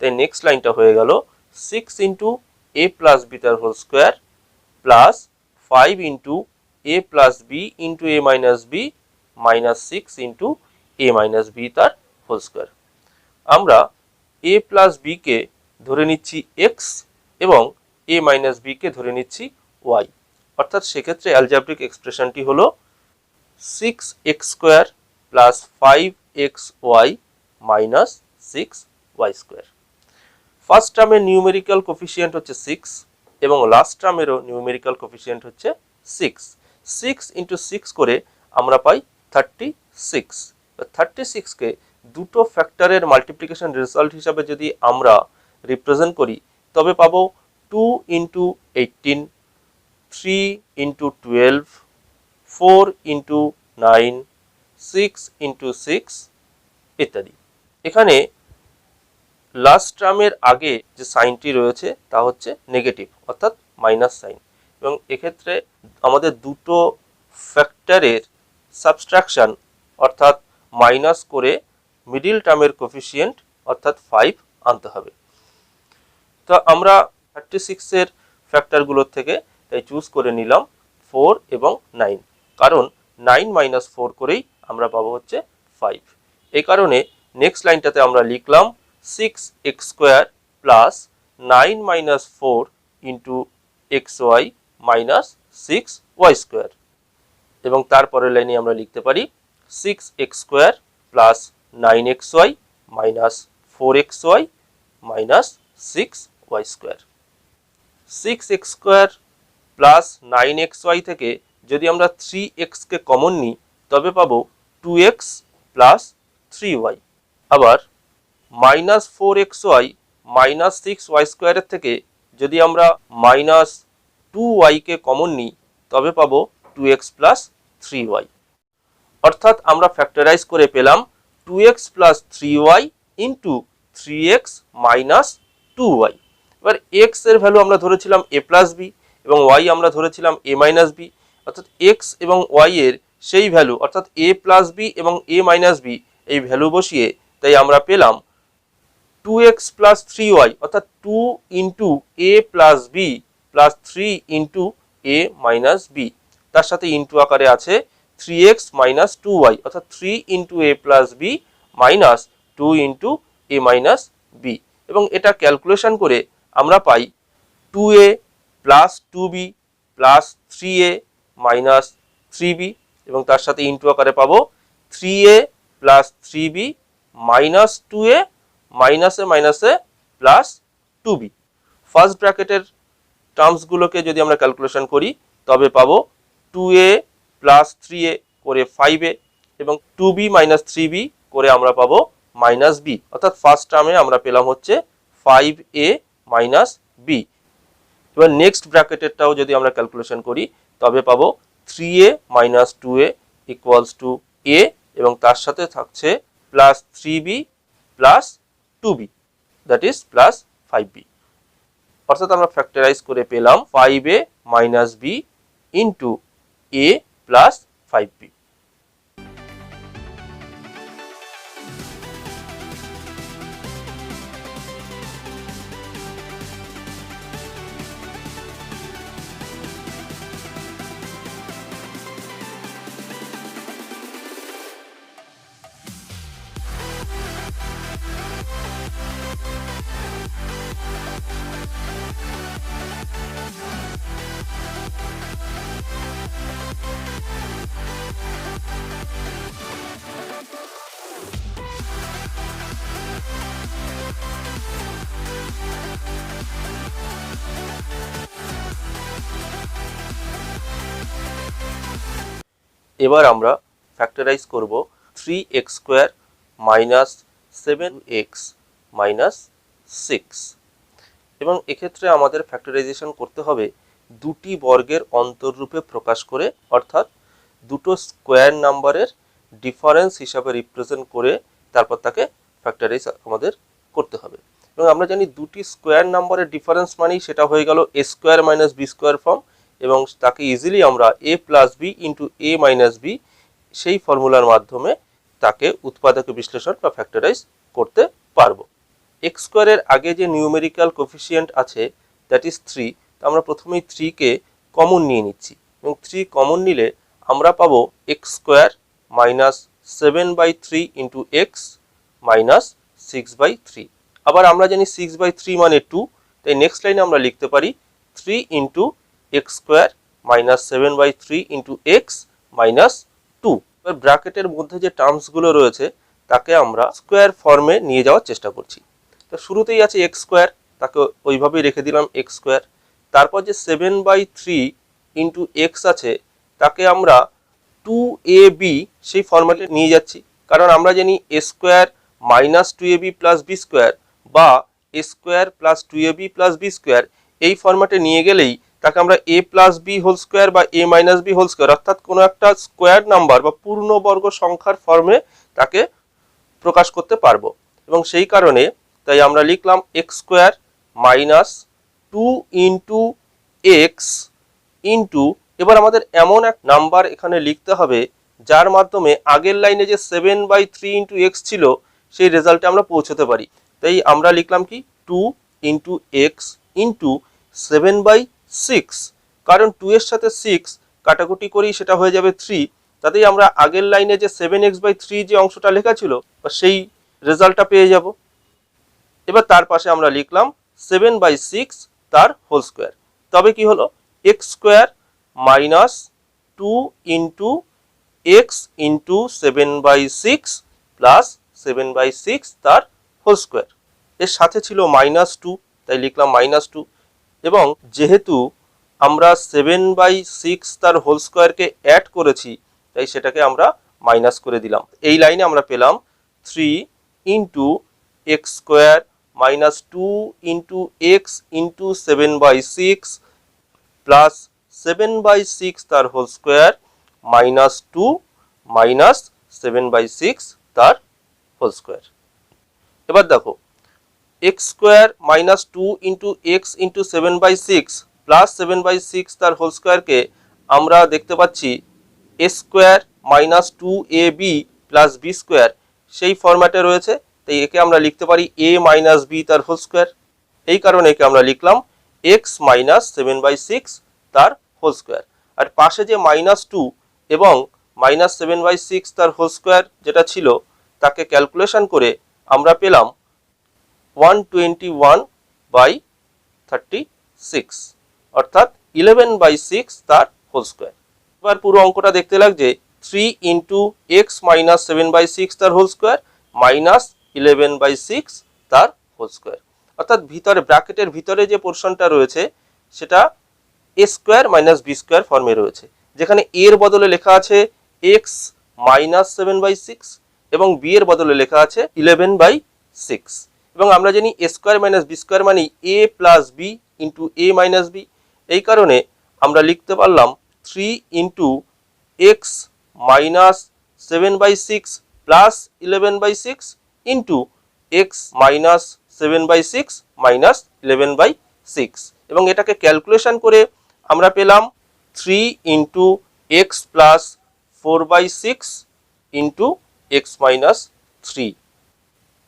তাই নেক্সট লাইনটা হয়ে গেল 6 ইন্টু a প্লাস b তার whole square plus 5 into a plus b into a minus b minus 6 into a minus b তার হোল স্কোয়ার। আমরা a প্লাস b কে ধরে নিচ্ছি x এবং a মাইনাস b কে ধরে নিচ্ছি y, অর্থাৎ সেক্ষেত্রে অ্যালজেব্রিক এক্সপ্রেশনটি হলো 6x square plus 5xy minus 6y square. First টার্মের নিউমেরিক্যাল কোফিসিয়েন্ট হচ্ছে 6 এবং লাস্ট টার্মেরও নিউমেরিক্যাল কোফিসিয়েন্ট হচ্ছে 6। 6 ইন্টু 6 করে আমরা পাই 36। 36 কে দুটো ফ্যাক্টরের মাল্টিপ্লিকেশন রেজাল্ট হিসাবে যদি আমরা রিপ্রেজেন্ট করি তবে পাবো 2 ইন্টু 18, 3 ইন্টু 12, 4 ইন্টু 9, 6 ইন্টু 6 ইত্যাদি। এখানে লাস্ট টার্মের আগে যে সাইনটি রয়েছে তা হচ্ছে নেগেটিভ অর্থাৎ মাইনাস সাইন, এবং এক্ষেত্রে আমাদের দুটো ফ্যাক্টরের সাবস্ট্রাকশন অর্থাৎ মাইনাস করে মিডিল টার্মের কোফিসিয়েন্ট অর্থাৎ 5 আনতে হবে। তো আমরা 36 এর ফ্যাক্টরগুলোর থেকে তাই চুজ করে নিলাম 4 এবং 9, কারণ 9 মাইনাস 4 করেই আমরা পাবো হচ্ছে 5। এই কারণে নেক্সট লাইনটাতে আমরা লিখলাম 6x square plus 9 minus 4 into xy minus 6y square, এবং তারপরের লাইনে আমরা লিখতে পারি 6x square plus 9xy minus 4xy minus 6y square. 6x square plus 9xy থেকে যদি আমরা 3x কে কমন নিই তবে পাবো 2x প্লাস 3y। আবার মাইনাস 4xy মাইনাস 6y স্কোয়ারের থেকে যদি আমরা মাইনাস 2y কে কমন নিই তবে পাবো 2x প্লাস 3y। অর্থাৎ আমরা ফ্যাক্টরাইজ করে পেলাম 2x plus 3y into 3x minus 2y। এবার x এর ভ্যালু আমরা ধরেছিলাম a প্লাস b এবং y আমরা ধরেছিলাম a মাইনাস b, অর্থাৎ x এবং y এর সেই ভ্যালু অর্থাৎ a প্লাস b এবং a মাইনাস b এই ভ্যালু বসিয়ে তাই আমরা পেলাম 2x প্লাস 3y অর্থাৎ 2 into a plus b plus 3 into a minus b, তার সাথে ইন্টু আকারে আছে 3x মাইনাস 2y অর্থাৎ 3 into a plus b minus 2 into a minus b, এবং এটা ক্যালকুলেশন করে আমরা পাই 2a plus 2b plus 3a minus 3b, এবং তার সাথে ইন্টু আকারে পাবো 3a plus 3b minus 2a মাইনাসে মাইনাসে প্লাস 2b। ফার্স্ট ব্র্যাকেটের টার্মসগুলোকে যদি আমরা ক্যালকুলেশন করি তবে পাবো 2a প্লাস 3a করে 5a এবং 2b মাইনাস 3b করে আমরা পাবো মাইনাস b, অর্থাৎ ফার্স্ট টার্মে আমরা পেলাম হচ্ছে 5a মাইনাস b। এবার নেক্সট ব্র্যাকেটেরটাও যদি আমরা ক্যালকুলেশন করি তবে পাবো 3a minus 2a equals to a, এবং তার সাথে থাকছে plus 3b plus 2b, that is plus 5b। অর্থাৎ আমরা ফ্যাক্টরাইজ করে পেলাম 5a minus b into a plus 5b। এবার আমরা ফ্যাক্টরাইজ করব 3x square minus 7x minus 6, এবং এক্ষেত্রে আমাদের ফ্যাক্টরাইজেশন করতে হবে দুটি বর্গের অন্তররূপে প্রকাশ করে, অর্থাৎ দুটো স্কোয়ার নাম্বারের ডিফারেন্স হিসাবে রিপ্রেজেন্ট করে তারপর তাকে ফ্যাক্টরাইজ আমাদের করতে হবে। এবং আমরা জানি দুটি স্কোয়ার নাম্বারের ডিফারেন্স মানেই সেটা হয়ে গেল a square minus b square form, এবং তাকে ইজিলি আমরা a plus b into a minus b সেই ফর্মুলার মাধ্যমে তাকে উৎপাদক বিশ্লেষণ বা ফ্যাক্টরাইজ করতে পারবো। x স্কোয়ারের আগে যে নিউমেরিক্যাল কোফিসিয়েন্ট আছে দ্যাট ইজ 3, আমরা প্রথমেই 3 কে কমন নিয়ে নিচ্ছি, এবং 3 কমন নিলে আমরা পাবো x square minus 7/3 into x minus 6/3। আবার আমরা জানি 6/3 মানে 2, তাই নেক্সট লাইনে আমরা লিখতে পারি 3 into x square minus 7/3 into x minus 2। এবার ব্র্যাকেটের মধ্যে যে টার্মসগুলো রয়েছে তাকে আমরা স্কোয়ার ফর্মে নিয়ে যাওয়ার চেষ্টা করছি। তো শুরুতেই আছে এক্স স্কোয়ার, তাকে ওইভাবেই রেখে দিলাম এক্স স্কোয়ার। তারপর যে 7/3 ইন্টু এক্স আছে তাকে আমরা 2ab সেই ফর্ম্যাটে নিয়ে যাচ্ছি, কারণ আমরা জানি a square minus 2ab plus b square বা a square plus 2ab plus b square এই ফর্ম্যাটে নিয়ে গেলেই তাকে আমরা a plus b whole square বা a minus b whole square অর্থাৎ কোনো একটা স্কোয়ার নাম্বার বা পূর্ণবর্গ সংখ্যার ফর্মে তাকে প্রকাশ করতে পারবো। এবং সেই কারণে তাই আমরা লিখলাম x square minus 2 into x into, এবার আমাদের এমন এক নাম্বার এখানে লিখতে হবে যার মাধ্যমে আগের লাইনে যে 7/3 ইন্টু এক্স ছিল সেই রেজাল্টে আমরা পৌঁছতে পারি। তাই আমরা লিখলাম কি 2 ইন্টু এক্স ইন্টু 7/6, কারণ 2 এর সাথে 6 কাটাকুটি করেই সেটা হয়ে যাবে 3, তাতেই আমরা আগের লাইনে যে 7x/3 যে অংশটা লেখা ছিল বা সেই রেজাল্টটা পেয়ে যাব। এবার তার পাশে আমরা লিখলাম 7/6 তার হোল স্কোয়ার, তবে কি হলো x square minus 2 into x into 7/6 plus 7/6 তার হোল স্কোয়ার। এর সাথে ছিল -2, তাই লিখলাম -2, এবং যেহেতু আমরা 7/6 তার হোল স্কোয়ারকে অ্যাড করেছি তাই সেটাকে আমরা মাইনাস করে দিলাম। এই লাইনে আমরা পেলাম 3 into x square minus 2 into x into 7/6 plus 7/6 তার হোল স্কোয়ার মাইনাস 2 মাইনাস 7/6 তার হোল স্কোয়ার। এবার দেখো x square minus 2 into x into 7/6 plus 7/6 তার হোল স্কোয়ারকে আমরা দেখতে পাচ্ছি a square minus 2ab plus b square সেই ফরম্যাটে রয়েছে, তাই একে আমরা লিখতে পারি a মাইনাস বি তার হোল স্কোয়ার। এই কারণে একে আমরা লিখলাম এক্স মাইনাস 7/6 তার হোল স্কোয়ার। আর পাশে যে -2 এবং -7/6 তার হোল স্কোয়ার যেটা ছিল তাকে ক্যালকুলেশন করে আমরা পেলাম 121/36 অর্থাৎ 11/6 তার হোল স্কোয়ার। এবার পুরো অঙ্কটা দেখতে লাগছে 3 ইন্টু এক্স মাইনাস 7/6 তার হোল স্কোয়ার মাইনাস 11/6 তার হোল স্কোয়ার, অর্থাৎ ভিতরে ব্র্যাকেটের ভিতরে যে পোর্শনটা রয়েছে সেটা এ স্কোয়ার মাইনাস বি স্কোয়ার ফর্মে রয়েছে, যেখানে এর বদলে লেখা আছে এক্স মাইনাস 7/6 এবং বি এর বদলে লেখা আছে 11/6। এবং আমরা জানি এ স্কোয়ার মাইনাস বি স্কোয়ার মানে এ plus b into a minus B. এই কারণে আমরা লিখতে পারলাম 3 into x minus 7/6 plus 11/6 into x minus 7/6 minus 11/6, এবং এটাকে ক্যালকুলেশন করে আমরা পেলাম 3 into x plus 4/6 into x minus 3,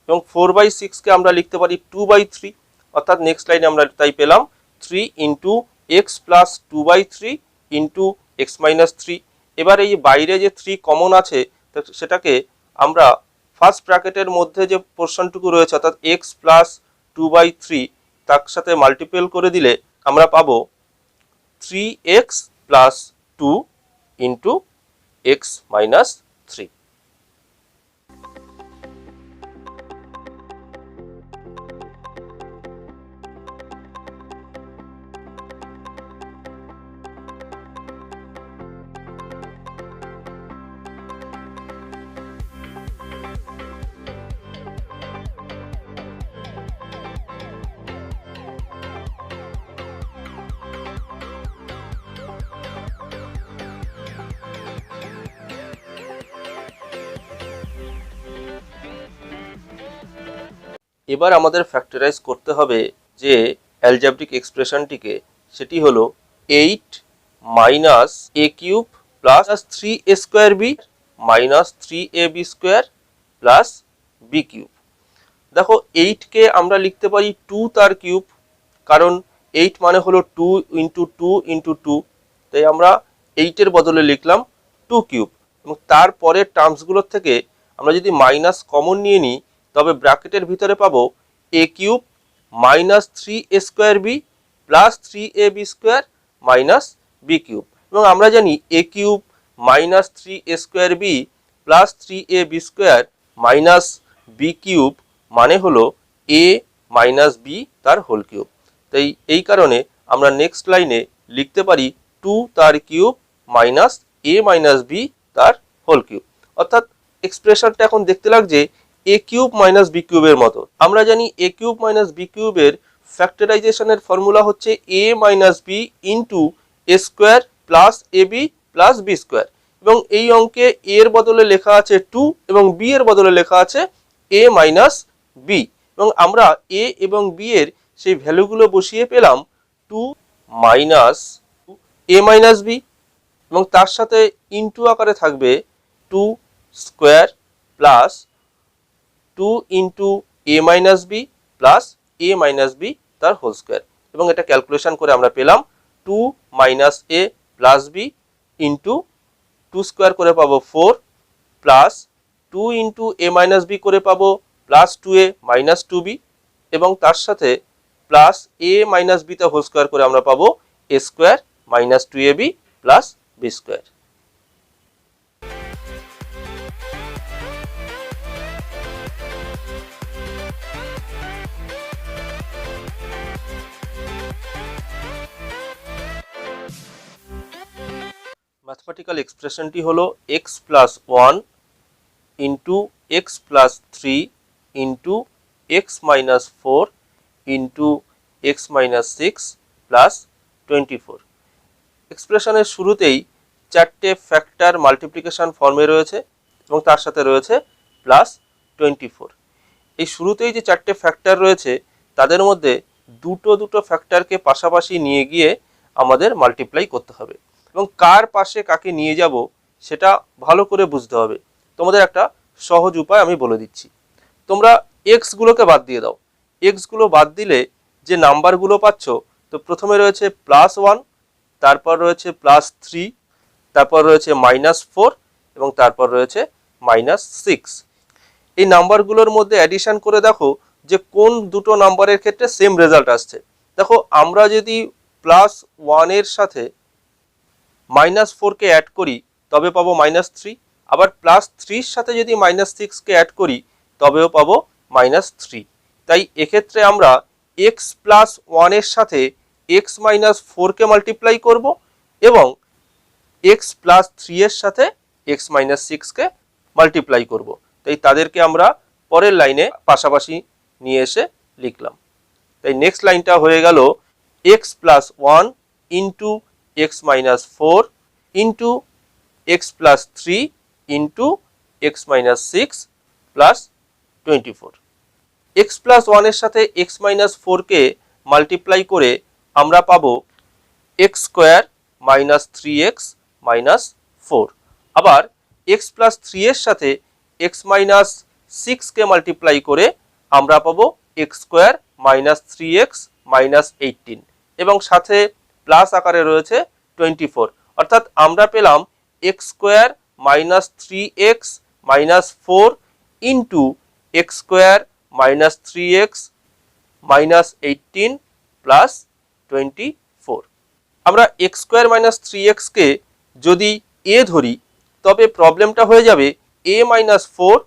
এবং 4/6কে আমরা লিখতে পারি 2/3, অর্থাৎ নেক্সট লাইনে আমরা তাই পেলাম 3 into x plus 2/3 into x minus 3। এবার এই বাইরে যে 3 কমন আছে সেটাকে আমরা ফার্স্ট ব্র্যাকেটের মধ্যে যে পোর্শনটুকু রয়েছে অর্থাৎ এক্স প্লাস 2/3 তার সাথে মাল্টিপল করে দিলে আমরা পাবো 3x plus 2 into x minus 3। এবার আমাদের ফ্যাক্টরাইজ করতে হবে যে অ্যালজেব্রিক এক্সপ্রেশনটিকে, সেটি হলো 8 minus a cube plus 3a square b minus 3ab square plus b cube. দেখো 8কে আমরা লিখতে পারি 2 তার কিউব, কারণ 8 মানে হলো 2 ইন্টু 2 ইন্টু 2, তাই আমরা 8-এর বদলে লিখলাম 2 কিউব। এবং তারপরের টার্মসগুলোর থেকে আমরা যদি মাইনাস কমন নিয়ে নিই তবে ব্র্যাকেটের ভিতরে পাবো a cube minus 3a square b plus 3ab square minus b cube. এবং আমরা জানি a cube minus 3a square b plus 3ab square minus b cube মানে হলো এ মাইনাস বি তার হোল কিউব। তাই এই কারণে আমরা নেক্সট লাইনে লিখতে পারি 2 তার কিউব মাইনাস এ মাইনাস বি তার হোল কিউব। অর্থাৎ এক্সপ্রেশনটা এখন দেখতে লাগছে এ কিউব মাইনাস বি কিউবের মতো। আমরা জানি এ কিউব মাইনাস বি কিউবের ফ্যাক্টরাইজেশনের ফর্মুলা হচ্ছে এ minus b into a square plus a b plus b square, এবং এই অঙ্কে এ এর বদলে লেখা আছে 2 এবং বি এর বদলে লেখা আছে এ মাইনাস বি, এবং আমরা এ এবং বি এর সেই ভ্যালুগুলো বসিয়ে পেলাম 2 মাইনাস এ মাইনাস বি, এবং তার সাথে ইন্টু আকারে থাকবে 2 square plus 2 into a minus b plus a minus b তার হোল স্কোয়ার। এবং এটা ক্যালকুলেশন করে আমরা পেলাম 2 minus a plus b into 2 square করে পাবো 4 plus 2 into a minus b করে পাবো প্লাস 2a মাইনাস 2b, এবং তার সাথে প্লাস এ মাইনাস বি তা হোল স্কোয়ার করে আমরা পাবো a square minus 2ab plus b square. Mathematical এক্সপ্রেশনটি হলো x plus 1 into x plus 3 into x minus 4 into x minus 6 plus 24। এক্সপ্রেশনের শুরুতেই চারটে ফ্যাক্টর মাল্টিপ্লিকেশন ফর্মে রয়েছে এবং তার সাথে রয়েছে প্লাস 24। এই শুরুতেই যে চারটে ফ্যাক্টর রয়েছে তাদের মধ্যে দুটো ফ্যাক্টরকে পাশাপাশি নিয়ে গিয়ে আমাদের মাল্টিপ্লাই করতে হবে, এবং কার পাশে কাকে নিয়ে যাব সেটা ভালো করে বুঝতে হবে। তোমাদের একটা সহজ উপায় আমি বলে দিচ্ছি। তোমরা এক্স গুলোকে বাদ দিয়ে দাও। এক্স গুলো বাদ দিলে যে নাম্বারগুলো পাচ্ছ, তো প্রথমে রয়েছে +1, তারপর রয়েছে +3, তারপর রয়েছে -4 এবং তারপর রয়েছে -6। এই নাম্বারগুলোর মধ্যে অ্যাডিশন করে দেখো যে কোন দুটো নাম্বারের ক্ষেত্রে সেম রেজাল্ট আসছে। দেখো আমরা যদি +1 এর সাথে -4 কে অ্যাড করি তবে পাবো -3, আবার +3 এর সাথে যদি -6 কে অ্যাড করি তবেও পাবো -3। তাই এক্ষেত্রে আমরা x +1 এর সাথে x -4 কে মাল্টিপ্লাই করব এবং x +3 এর সাথে x -6 কে মাল্টিপ্লাই করব। তাই তাদেরকে আমরা পরের লাইনে পাশাপাশি নিয়ে এসে লিখলাম। তাই নেক্সট লাইনটা হয়ে গেল x +1 into x -4 into x +3 into x -6 plus 24। x +1 এর সাথে x -4 কে মাল্টিপ্লাই করে আমরা পাবো x স্কোয়ার -3x -4। আবার x +3 এর সাথে x -6 কে মাল্টিপ্লাই করে আমরা পাবো x স্কোয়ার -3x -18 এবং সাথে প্লাস আকারে রয়েছে 24। অর্থাৎ আমরা পেলাম x square -3x -4 into x square -3x -18 plus 24। আমরা x স্কোয়ার -3x কে যদি a ধরি তবে প্রবলেমটা হয়ে যাবে a -4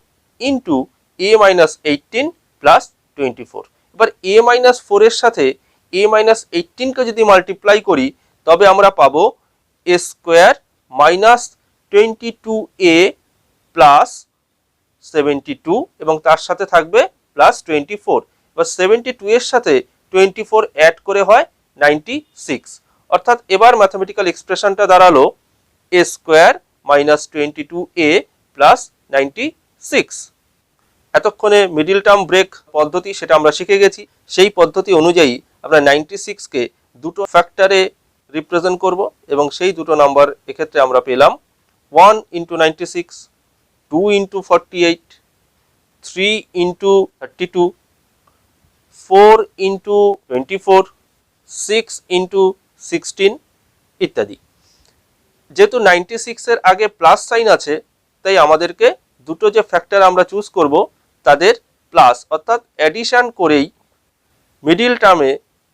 ইন্টু a -18 প্লাস 24। এবার a -4 এর সাথে a -18 কে যদি মাল্টিপ্লাই করি তবে আমরা পাবো a স্কোয়ার -22a প্লাস 72 এবং তার সাথে থাকবে প্লাস 24। এবার 72 এর সাথে 24 অ্যাড করে হয় 96। অর্থাৎ এবার ম্যাথমেটিক্যাল এক্সপ্রেশনটা দাঁড়ালো a স্কোয়ার -22a প্লাস 96। এতক্ষণে মিডিল টার্ম ব্রেক পদ্ধতি সেটা আমরা শিখে গেছি। সেই পদ্ধতি অনুযায়ী আমরা 96 কে দুটো ফ্যাক্টরে রিপ্রেজেন্ট করব এবং সেই দুটো নাম্বার এক্ষেত্রে আমরা পেলাম 1 × 96, 2 × 48, 3 × 32, 4 × 24, 6 × 16 ইত্যাদি। যেহেতু 96 এর আগে প্লাস সাইন আছে তাই আমাদেরকে দুটো যে ফ্যাক্টর আমরা চুজ করব তাদের প্লাস অর্থাৎ অ্যাডিশন করেই মিডিল টার্মে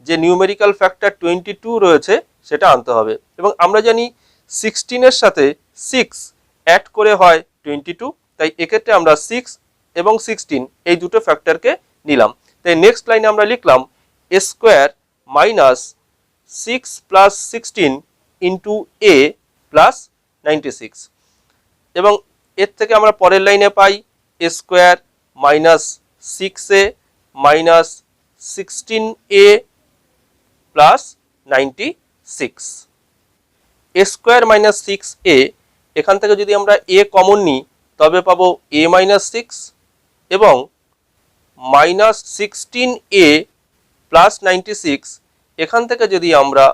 যে নিউমেরিক্যাল ফ্যাক্টর 22 রয়েছে সেটা আনতে হবে। এবং আমরা জানি 16 এর সাথে 6 অ্যাড করে হয় 22, তাই এক্ষেত্রে আমরা 6 এবং 16 এই দুটো ফ্যাক্টরকে নিলাম। তাই নেক্সট লাইনে আমরা লিখলাম a square -6 + 16 into a plus 96 এবং এর থেকে আমরা পরের লাইনে পাই a square -6a -16a plus 96। a square -6a এখান থেকে যদি আমরা a কমন নিই তবে পাবো a -6 এবং -16a প্লাস 96 এখান থেকে যদি আমরা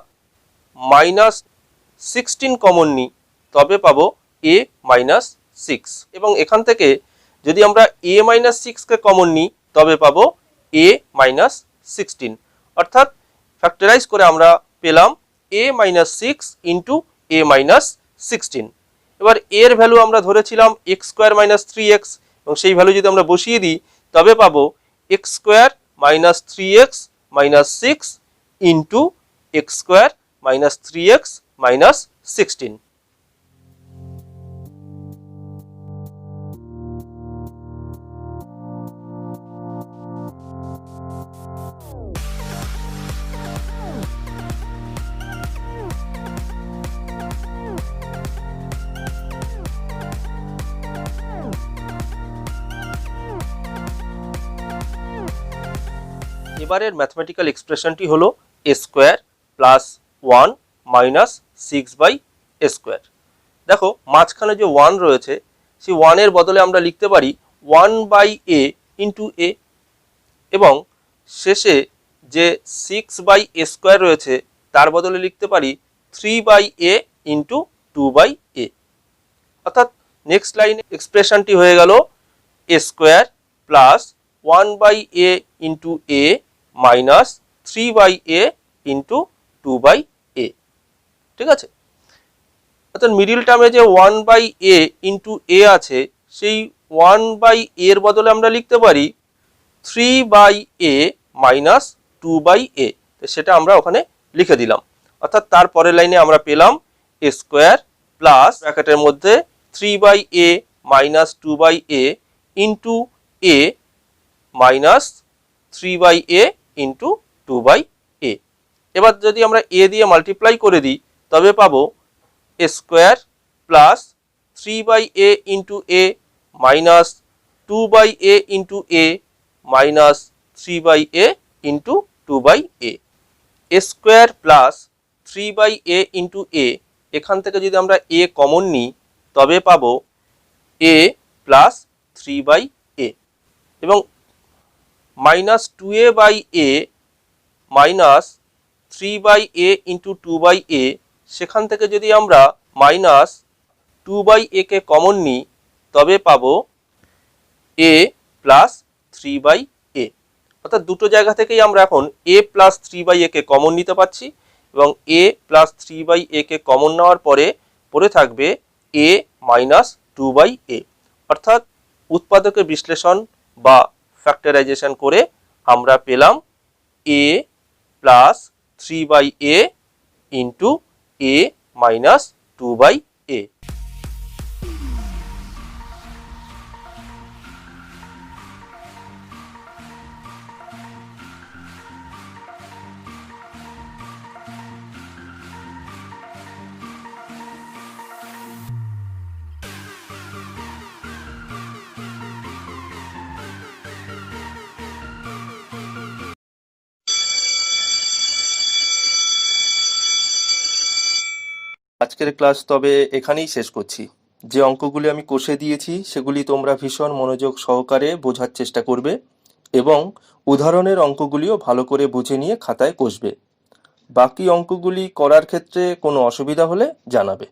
-16 কমন নিই তবে পাবো a -6 এবং এখান থেকে যদি আমরা a -6 কে কমন নিই তবে পাবো a -16। অর্থাৎ ফ্যাক্টরাইজ করে আমরা পেলাম a -6 ইন্টু a -16। এবার এর ভ্যালু আমরা ধরেছিলাম x স্কোয়ার -3x এবং সেই ভ্যালু যদি আমরা বসিয়ে দিই তবে পাবো x square -3x -6 into x square -3x -16। এবারের ম্যাথমেটিক্যাল এক্সপ্রেশনটি হলো a square plus 1 minus 6/a square. দেখো মাঝখানে যে 1 রয়েছে সেই 1 এর বদলে আমরা লিখতে পারি 1/a ইন্টু a এবং শেষে যে 6/a স্কোয়ার রয়েছে তার বদলে লিখতে পারি 3/a ইন্টু 2/a। অর্থাৎ নেক্সট লাইনে এক্সপ্রেশনটি হয়ে গেল a square plus 1/a into a minus 3/a into 2/a। ঠিক আছে, অর্থাৎ মিডিল টার্মে যে 1/a ইন্টু a আছে, সেই 1/a এর বদলে আমরা লিখতে পারি 3/a মাইনাস 2/a। সেটা আমরা ওখানে লিখে দিলাম। অর্থাৎ তার পরের লাইনে আমরা পেলাম a স্কোয়ার প্লাস ব্র্যাকেটের মধ্যে 3/a minus 2/a into a minus 3/a into 2/a। এবার যদি আমরা a দিয়ে মাল্টিপ্লাই করে দিই তবে পাবো a square plus 3/a into a minus 2/a into a minus 3/a into 2/a। a square plus 3/a into a, এখান থেকে যদি আমরা a কমন নিই তবে পাবো a প্লাস 3/a এবং minus 2a/a minus 3/a into 2/a, সেখান থেকে যদি আমরা মাইনাস 2/a কে কমন নিই তবে পাবো a প্লাস 3/a। অর্থাৎ দুটো জায়গা থেকেই আমরা এখন a plus 3/a K common নিতে পারছি এবং a plus 3/a K common নেওয়ার পরে পড়ে থাকবে a মাইনাস 2/a। অর্থাৎ উৎপাদকের বিশ্লেষণ বা ফ্যাক্টরাইজেশন করে আমরা পেলাম a plus 3/a into a minus 2/a। আজকের ক্লাস তবে এখানেই শেষ করছি। যে অঙ্কগুলি আমি কষে দিয়েছি সেগুলি তোমরা ভীষণ মনোযোগ সহকারে বোঝার চেষ্টা করবে এবং উদাহরণের অঙ্কগুলিও ভালো করে বুঝে নিয়ে খাতায় কষবে। বাকি অঙ্কগুলি করার ক্ষেত্রে কোনো অসুবিধা হলে জানাবে।